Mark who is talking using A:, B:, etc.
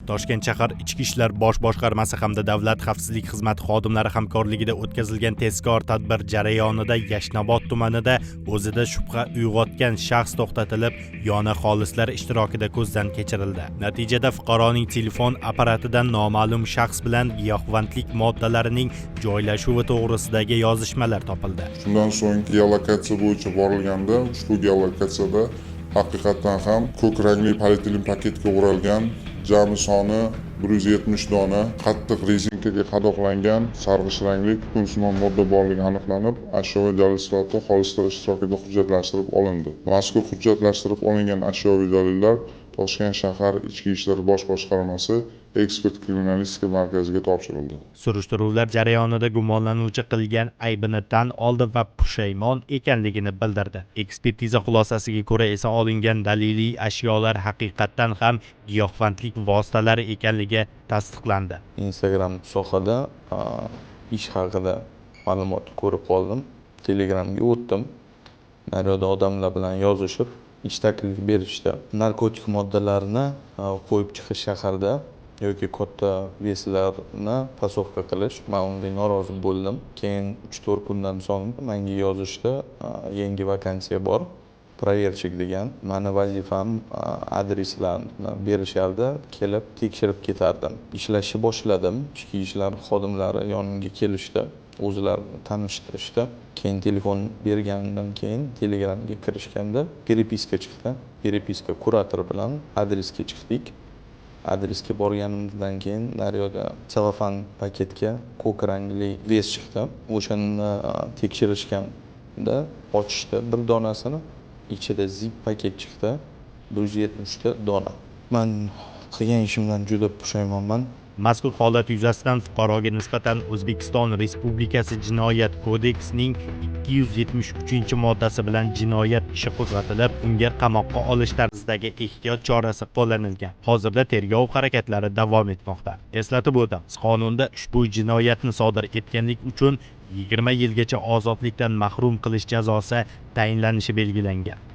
A: Toshkent shahar Ichki ishlar bosh boshqarmasi hamda Davlat xavfsizlik xizmati xodimlari hamkorligida o'tkazilgan tezkor tadbir jarayonida Yashnobod tumanida o'zida shubha uyg'otgan shaxs to'xtatilib, yona xolislar ishtirokida ko'zdan kechirildi. Natijada fuqaroning telefon apparatidan noma'lum shaxs bilan giyohvandlik moddalarining joylashuvi to'g'risidagi yozishmalar topildi.
B: Shundan so'ng geolokatsiya bo'yicha borilganda ushbu geolokatsiyada haqiqatan ham ko'k rangli polietilen paketga o'ralgan jami soni 170 dona qattiq rezinkaga qadoqlangan sarg'ish rangli kukunsimon modda borligi aniqlanib, ashyoviy dalil sifatida xolislar ishtirokida hujjatlashtirib olindi. Mazkur hujjatlashtirib olingan ashyoviy dalillar Toshkent shahar Ichki ishlar bosh boshqarmasi ekspert kriminalistika markaziga topshirildi.
A: Surishtiruvlar jarayonida gumonlanuvchi qilgan aybini tan oldi va pushaymon ekanligini bildirdi. Ekspertiza xulosasiga ko'ra esa olingan daliliy ashyolar haqiqatdan ham giyohvandlik vositalari ekanligi tasdiqlandi.
C: Instagram sohada ish haqida ma'lumot ko'rib qoldim. Telegramga o'tdim. Naryoqda odamlar bilan yozishib, ish taklifi berishdi. Narkotik moddalarni qo'yib chiqish shaharda yoki katta veslarni pasovka qilish, men undan norozi bo'ldim. Keyin 3-4 kundan so'ng menga yozishdi, yangi vakansiya bor, proverchik degan. Meni vazifam adreslarni berishardi, kelib tekshirib ketardim. Ishlashni boshladim. Ichki ishlar xodimlari yonimga kelishdi, o'zlarini tanishtirishdi. Keyin telefon bergandan keyin Telegramga kirishganda peripiska chiqdi. Peripiska kurator bilan adresga chiqdik. Adresga borganimizdan keyin naryoqda selofan paketga ko'k rangli ves chiqdi. O'shani tekshirishganda ochishdi bir donasini, ichida zip paket chiqdi 170 dona. Men qilgan ishimdan juda pushaymonman.
A: Mazkur holat yuzasidan fuqaroga nisbatan O'zbekiston Respublikasi Jinoyat kodeksining 273-moddasi bilan jinoyat ishi qo'zg'atilib, unga qamoqqa olish tarzidagi ehtiyot chorasi qo'llanilgan. Hozirda tergov harakatlari davom etmoqda. Eslatib o'tamiz, qonunda ushbu jinoyatni sodir etganlik uchun 20 yilgacha ozodlikdan mahrum qilish jazosi tayinlanishi belgilangan.